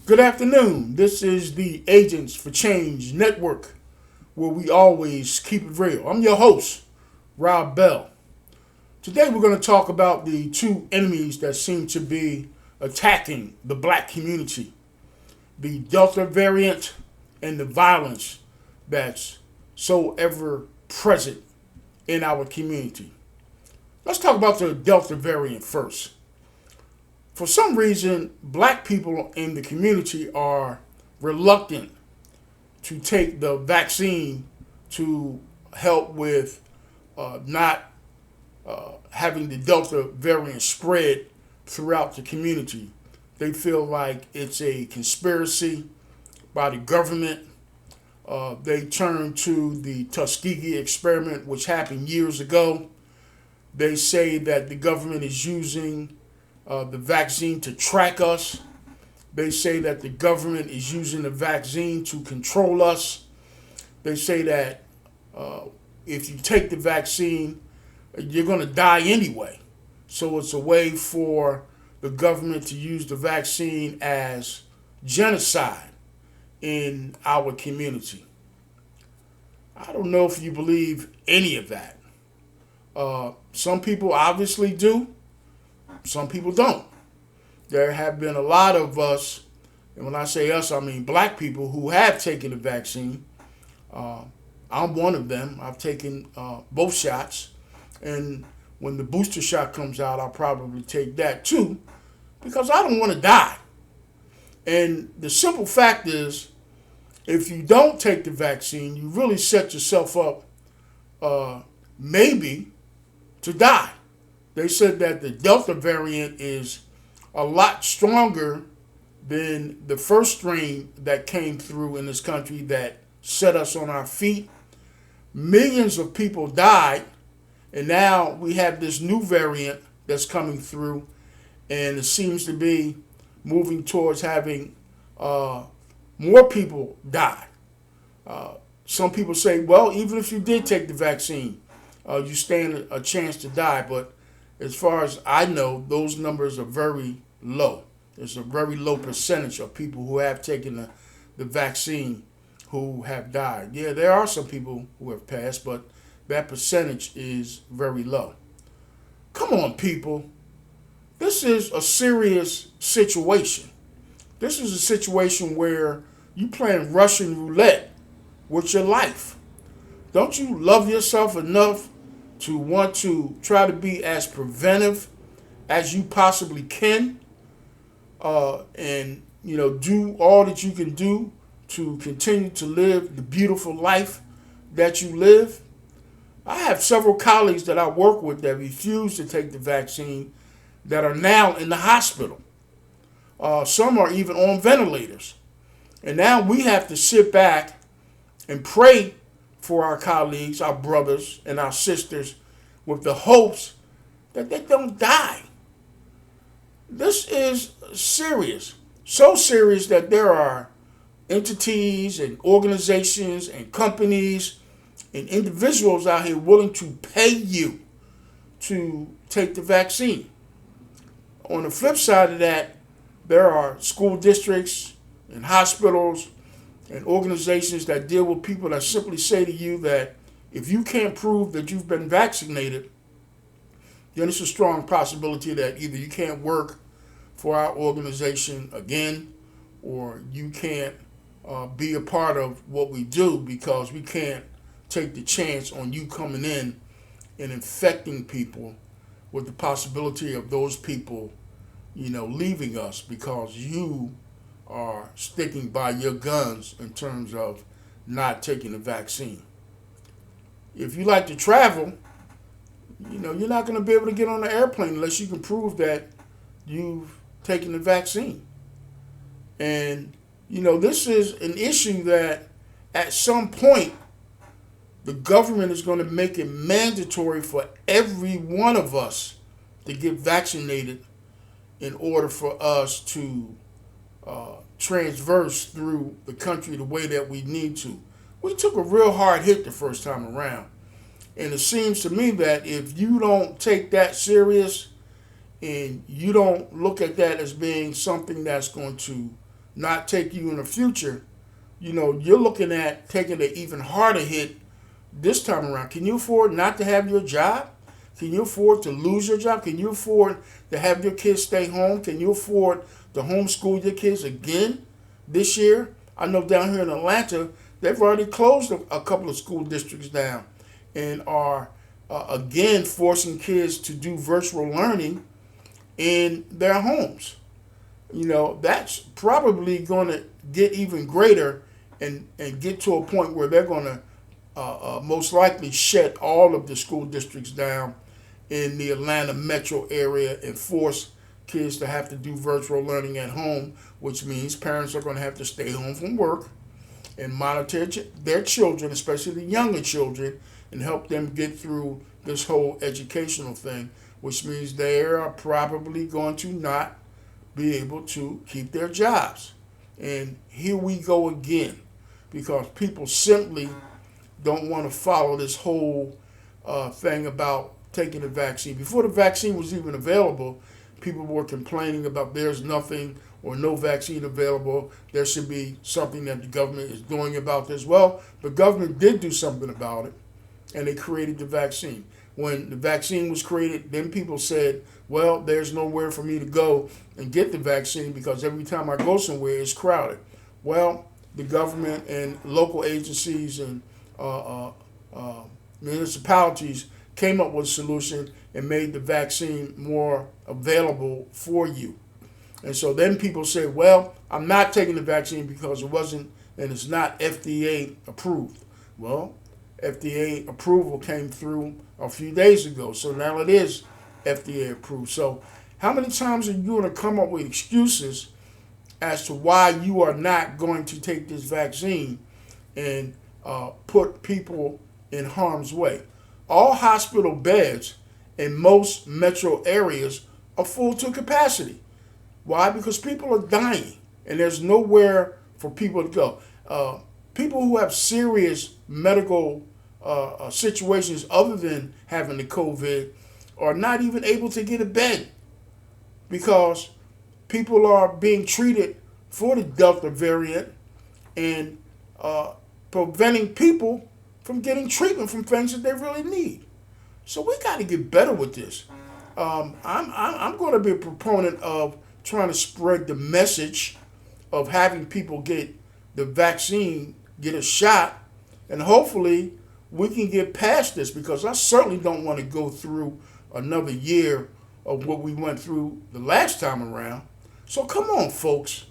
Good afternoon. This is the Agents for Change Network, where we always keep it real. I'm your host, Rob Bell. Today we're going to talk about the two enemies that seem to be attacking the black community, the Delta variant and the violence that's so ever present in our community. Let's talk about the Delta variant first. For some reason, black people in the community are reluctant to take the vaccine to help with not having the Delta variant spread throughout the community. They feel like it's a conspiracy by the government. They turn to the Tuskegee experiment, which happened years ago. They say that the government is using the vaccine to track us. They say that the government is using the vaccine to control us. They say that if you take the vaccine, you're going to die anyway. So it's a way for the government to use the vaccine as genocide in our community. I don't know if you believe any of that. Some people obviously do. Some people don't. There have been a lot of us, and when I say us, I mean black people who have taken the vaccine. I'm one of them. I've taken both shots. And when the booster shot comes out, I'll probably take that too, because I don't want to die. And the simple fact is, if you don't take the vaccine, you really set yourself up maybe to die. They said that the Delta variant is a lot stronger than the first strain that came through in this country that set us on our feet. Millions of people died, and now we have this new variant that's coming through, and it seems to be moving towards having more people die. Some people say, well, even if you did take the vaccine, you stand a chance to die, but as far as I know, those numbers are very low. There's a very low percentage of people who have taken the vaccine who have died. Yeah, there are some people who have passed, but that percentage is very low. Come on, people. This is a serious situation. This is a situation where you playing Russian roulette with your life. Don't you love yourself enough to want to try to be as preventive as you possibly can, and do all that you can do to continue to live the beautiful life that you live? I have several colleagues that I work with that refuse to take the vaccine that are now in the hospital. Some are even on ventilators. And now we have to sit back and pray for our colleagues, our brothers, and our sisters with the hopes that they don't die. This is serious. So serious that there are entities and organizations and companies and individuals out here willing to pay you to take the vaccine. On the flip side of that, there are school districts and hospitals and organizations that deal with people that simply say to you that if you can't prove that you've been vaccinated, then it's a strong possibility that either you can't work for our organization again, or you can't be a part of what we do, because we can't take the chance on you coming in and infecting people with the possibility of those people, leaving us because you are sticking by your guns in terms of not taking the vaccine. If you like to travel, you're not going to be able to get on the airplane unless you can prove that you've taken the vaccine. And, this is an issue that at some point the government is going to make it mandatory for every one of us to get vaccinated in order for us to transverse through the country the way that we need to. We took a real hard hit the first time around. And it seems to me that if you don't take that serious and you don't look at that as being something that's going to not take you in the future, you're looking at taking an even harder hit this time around. Can you afford not to have your job? Can you afford to lose your job? Can you afford to have your kids stay home? Can you afford to homeschool your kids again this year? I know down here in Atlanta, they've already closed a couple of school districts down and are again forcing kids to do virtual learning in their homes. That's probably going to get even greater and get to a point where they're going to most likely shut all of the school districts down in the Atlanta metro area and force kids to have to do virtual learning at home, which means parents are going to have to stay home from work and monitor their children, especially the younger children, and help them get through this whole educational thing, which means they are probably going to not be able to keep their jobs. And here we go again, because people simply don't want to follow this whole thing about taking the vaccine. Before the vaccine was even available, people were complaining about there's nothing or no vaccine available. There should be something that the government is doing about this. Well, the government did do something about it, and they created the vaccine. When the vaccine was created, then people said, well, there's nowhere for me to go and get the vaccine because every time I go somewhere, it's crowded. Well, the government and local agencies and municipalities came up with a solution and made the vaccine more available for you. And so then people say, well, I'm not taking the vaccine because it wasn't and it's not FDA approved. Well, FDA approval came through a few days ago, so now it is FDA approved. So how many times are you going to come up with excuses as to why you are not going to take this vaccine and put people in harm's way? All hospital beds in most metro areas are full to capacity. Why? Because people are dying and there's nowhere for people to go. People who have serious medical situations other than having the COVID are not even able to get a bed because people are being treated for the Delta variant and preventing people from getting treatment from things that they really need. So we got to get better with this. I'm going to be a proponent of trying to spread the message of having people get the vaccine, get a shot, and hopefully we can get past this, because I certainly don't want to go through another year of what we went through the last time around. So come on, folks.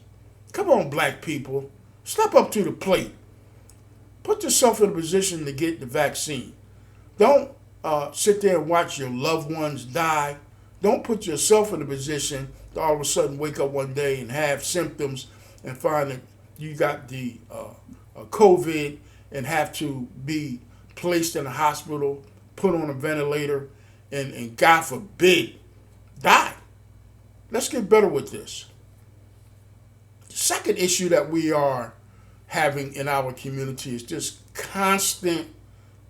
Come on, black people. Step up to the plate. Put yourself in a position to get the vaccine. Don't sit there and watch your loved ones die. Don't put yourself in a position to all of a sudden wake up one day and have symptoms and find that you got the COVID and have to be placed in a hospital, put on a ventilator, and God forbid, die. Let's get better with this. The second issue that we are having in our community is this constant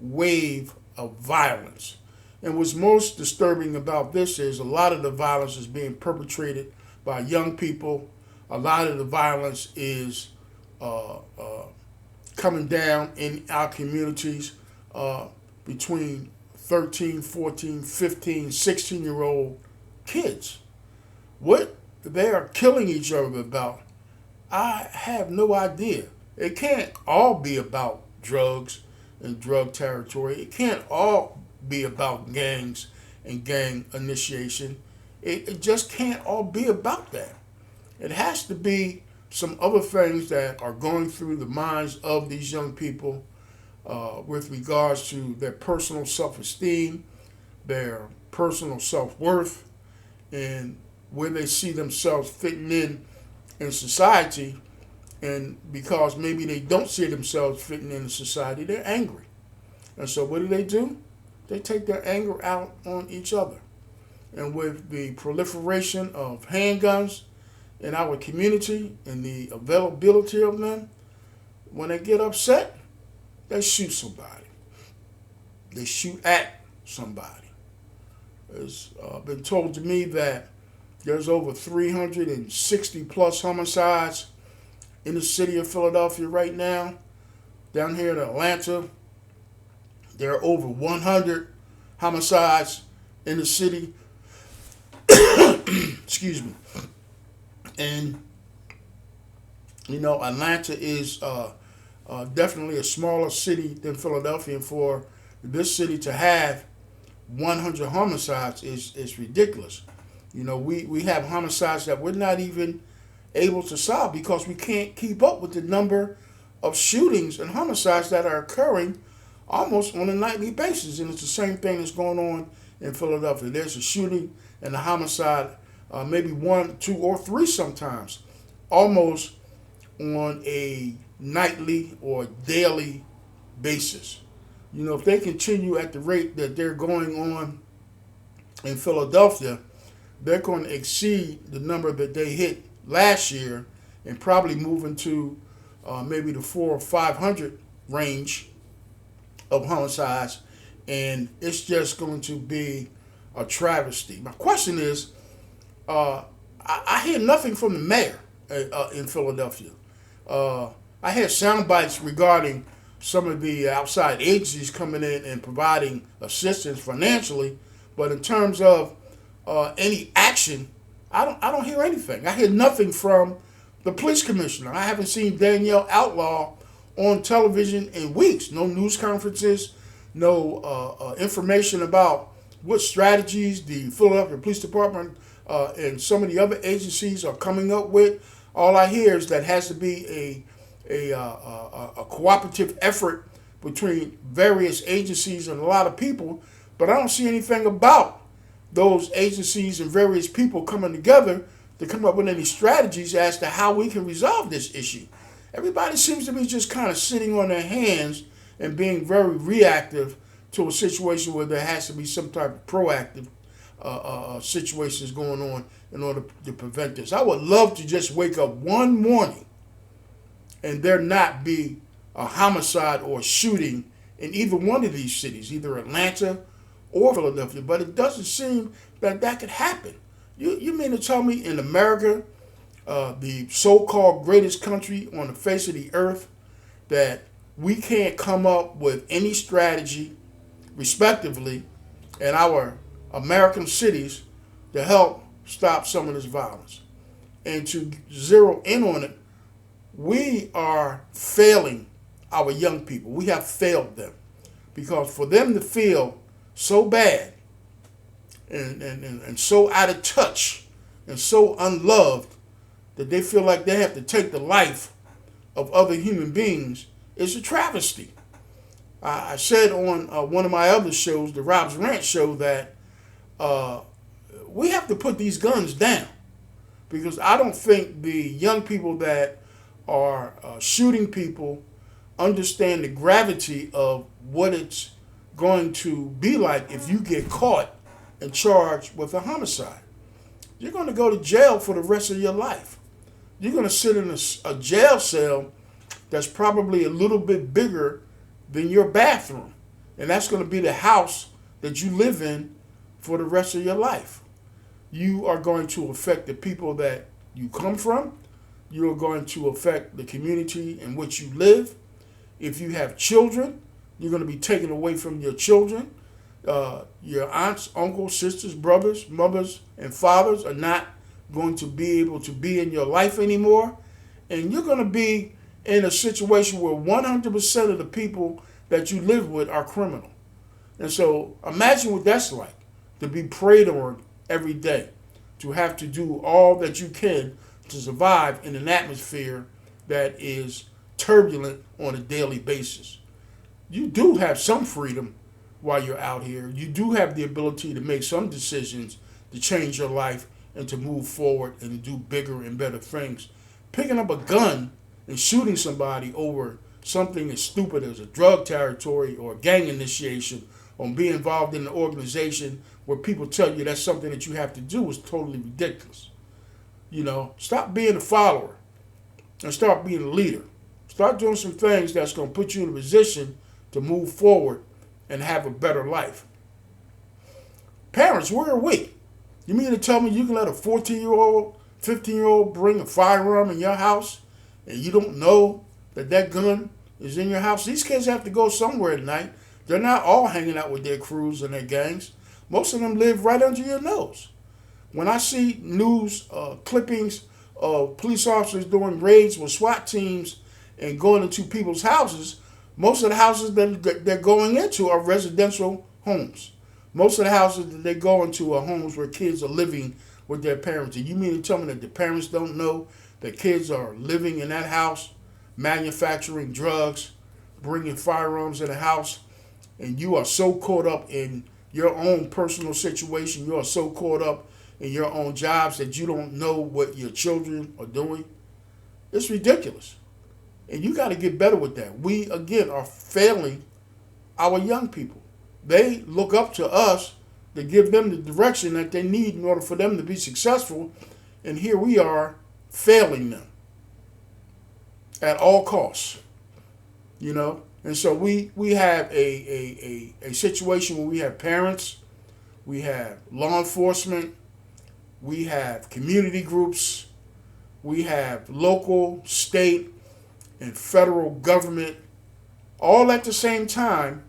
wave of violence. And what's most disturbing about this is a lot of the violence is being perpetrated by young people. A lot of the violence is coming down in our communities between 13, 14, 15, 16-year-old kids. What they are killing each other about, I have no idea. It can't all be about drugs and drug territory. It can't all be about gangs and gang initiation. It just can't all be about that. It has to be some other things that are going through the minds of these young people with regards to their personal self-esteem, their personal self-worth, and where they see themselves fitting in society. And because maybe they don't see themselves fitting in society, they're angry. And so what do? They take their anger out on each other. And with the proliferation of handguns in our community and the availability of them, when they get upset, they shoot somebody. They shoot at somebody. It's been told to me that there's over 360 plus homicides in the city of Philadelphia right now. Down here in Atlanta, there are over 100 homicides in the city. Excuse me. And, Atlanta is definitely a smaller city than Philadelphia. And for this city to have 100 homicides is ridiculous. We have homicides that we're not even able to solve because we can't keep up with the number of shootings and homicides that are occurring almost on a nightly basis. And it's the same thing that's going on in Philadelphia. There's a shooting and a homicide, maybe 1, 2, or 3 sometimes, almost on a nightly or daily basis. If they continue at the rate that they're going on in Philadelphia, they're going to exceed the number that they hit last year and probably move into maybe the 400 or 500 range of homicides, and it's just going to be a travesty. My question is, I hear nothing from the mayor in Philadelphia. I had sound bites regarding some of the outside agencies coming in and providing assistance financially, but in terms of any action, I don't hear anything. I hear nothing from the police commissioner. I haven't seen Danielle Outlaw on television in weeks. No news conferences, no information about what strategies the Philadelphia Police Department and some of the other agencies are coming up with. All I hear is that has to be a cooperative effort between various agencies and a lot of people, but I don't see anything about those agencies and various people coming together to come up with any strategies as to how we can resolve this issue. Everybody seems to be just kind of sitting on their hands and being very reactive to a situation where there has to be some type of proactive situations going on in order to prevent this. I would love to just wake up one morning and there not be a homicide or a shooting in either one of these cities, either Atlanta or Philadelphia, but it doesn't seem that could happen. You mean to tell me in America, the so-called greatest country on the face of the earth, that we can't come up with any strategy, respectively, in our American cities to help stop some of this violence? And to zero in on it, we are failing our young people. We have failed them, because for them to feel so bad and so out of touch and so unloved that they feel like they have to take the life of other human beings is a travesty. I said on one of my other shows, the Rob's Rant show, that we have to put these guns down, because I don't think the young people that are shooting people understand the gravity of what it's going to be like if you get caught and charged with a homicide. You're going to go to jail for the rest of your life. You're going to sit in a jail cell that's probably a little bit bigger than your bathroom. And that's going to be the house that you live in for the rest of your life. You are going to affect the people that you come from. You're going to affect the community in which you live. If you have children, you're going to be taken away from your children. Your aunts, uncles, sisters, brothers, mothers, and fathers are not going to be able to be in your life anymore. And you're going to be in a situation where 100% of the people that you live with are criminal. And so imagine what that's like, to be preyed on every day, to have to do all that you can to survive in an atmosphere that is turbulent on a daily basis. You do have some freedom while you're out here. You do have the ability to make some decisions to change your life and to move forward and to do bigger and better things. Picking up a gun and shooting somebody over something as stupid as a drug territory or a gang initiation, or being involved in an organization where people tell you that's something that you have to do, is totally ridiculous. Stop being a follower and start being a leader. Start doing some things that's going to put you in a position to move forward and have a better life. Parents, where are we? You mean to tell me you can let a 14-year-old, 15-year-old bring a firearm in your house and you don't know that that gun is in your house. These kids have to go somewhere at night. They're not all hanging out with their crews and their gangs. Most of them live right under your nose. When I see news clippings of police officers doing raids with SWAT teams and going into people's houses, most of the houses that they're going into are residential homes. Most of the houses that they go into are homes where kids are living with their parents. And you mean to tell me that the parents don't know that kids are living in that house, manufacturing drugs, bringing firearms in the house, and you are so caught up in your own personal situation, you are so caught up in your own jobs that you don't know what your children are doing? It's ridiculous. And you got to get better with that. We, again, are failing our young people. They look up to us to give them the direction that they need in order for them to be successful. And here we are failing them at all costs. You know? And so we have a situation where we have parents, we have law enforcement, we have community groups, we have local, state, and federal government, all at the same time,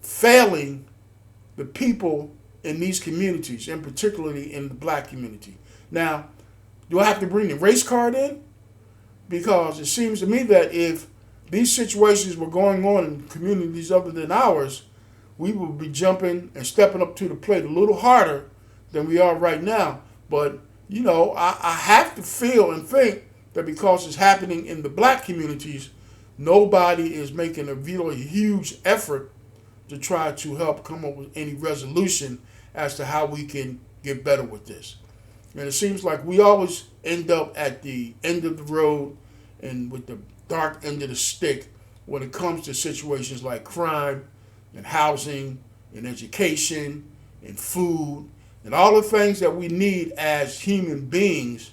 failing the people in these communities, and particularly in the black community. Now, do I have to bring the race card in? Because it seems to me that if these situations were going on in communities other than ours, we would be jumping and stepping up to the plate a little harder than we are right now. But, you know, I have to feel and think that because it's happening in the black communities, nobody is making a really huge effort to try to help come up with any resolution as to how we can get better with this. And it seems like we always end up at the end of the road and with the dark end of the stick when it comes to situations like crime and housing and education and food and all the things that we need as human beings,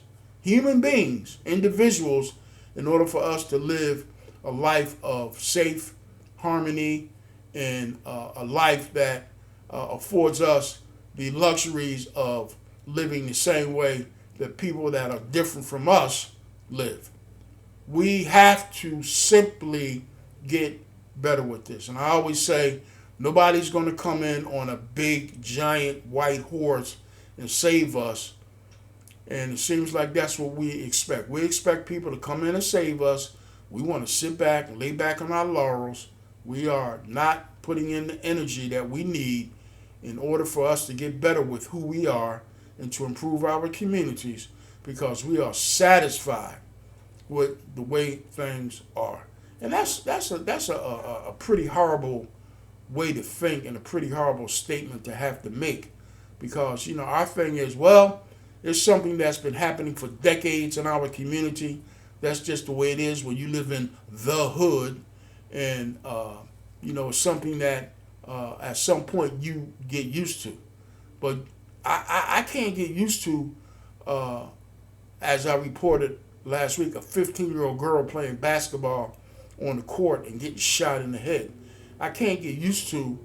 individuals, in order for us to live a life of safe harmony and a life that affords us the luxuries of living the same way that people that are different from us live. We have to simply get better with this. And I always say, nobody's going to come in on a big, giant, white horse and save us. And it seems like that's what we expect. We expect people to come in and save us. We want to sit back and lay back on our laurels. We are not putting in the energy that we need in order for us to get better with who we are and to improve our communities, because we are satisfied with the way things are. And that's a pretty horrible way to think and a pretty horrible statement to have to make, because, you know, our thing is, well, it's something that's been happening for decades in our community. That's just the way it is when you live in the hood. And, you know, it's something that at some point you get used to. But I can't get used to, as I reported last week, a 15-year-old girl playing basketball on the court and getting shot in the head. I can't get used to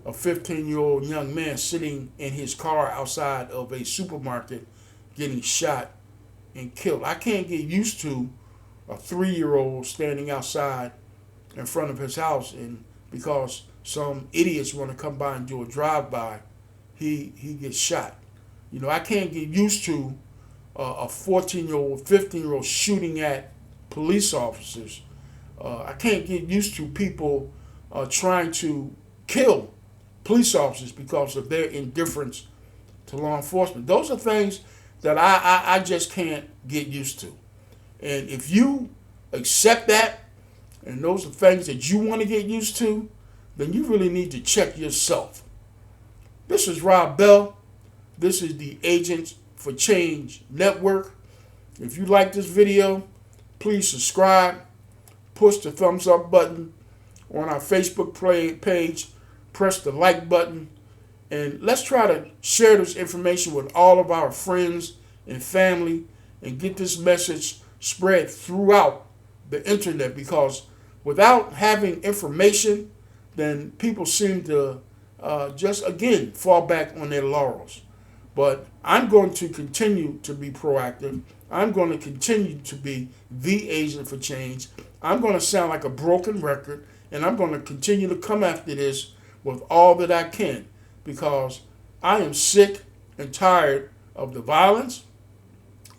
a 15-year-old young man sitting in his car outside of a supermarket getting shot and killed. I can't get used to a 3-year-old standing outside in front of his house, and because some idiots want to come by and do a drive-by, he gets shot. You know, I can't get used to a 14-year-old, 15-year-old shooting at police officers. I can't get used to people trying to kill police officers because of their indifference to law enforcement. Those are things that I just can't get used to. And if you accept that, and those are things that you want to get used to, then you really need to check yourself. This is Rob Bell. This is the Agents for Change Network. If you like this video, please subscribe. Push the thumbs up button on our Facebook page. Press the like button. And let's try to share this information with all of our friends and family and get this message spread throughout the internet, because without having information, then people seem to just, again, fall back on their laurels. But I'm going to continue to be proactive. I'm going to continue to be the agent for change. I'm going to sound like a broken record, and I'm going to continue to come after this with all that I can, because I am sick and tired of the violence.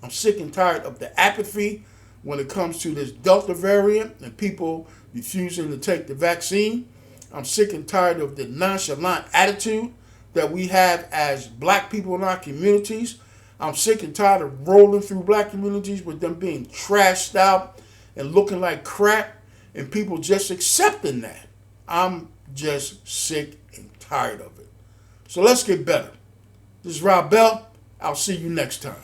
I'm sick and tired of the apathy when it comes to this Delta variant and people refusing to take the vaccine. I'm sick and tired of the nonchalant attitude that we have as black people in our communities. I'm sick and tired of rolling through black communities with them being trashed out and looking like crap and people just accepting that. I'm just sick and tired of it. So let's get better. This is Rob Bell. I'll see you next time.